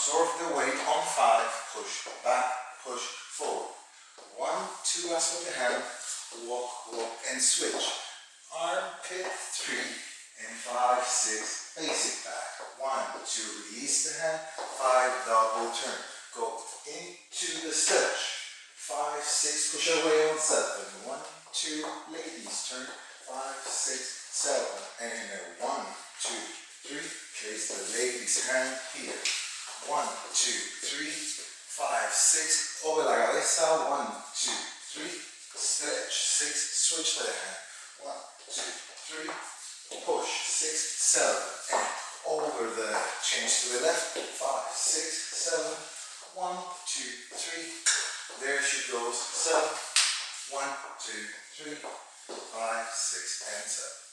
absorb the weight on 5, push back, push forward. 1, 2, as with the hand, walk, walk, and switch. Armpit, 3, and 5, 6, basic back. 1, 2, release the hand, 5, double turn. Go into the stretch. 5, 6, push away on 7. 1, 2, ladies turn. 5, 6, 7, and in a 1, 2, 3, place the ladies hand here. 1, 2, 3, 5, 6, over la cabeza. 1, 2, 3, stretch. 6, switch the hand. 1, 2, 3, push. 6, 7, and over the change to the left. 5, 6, 7, 1, 2, 3. There she goes. 7, 1, 2, 3, 5, 6, and 7.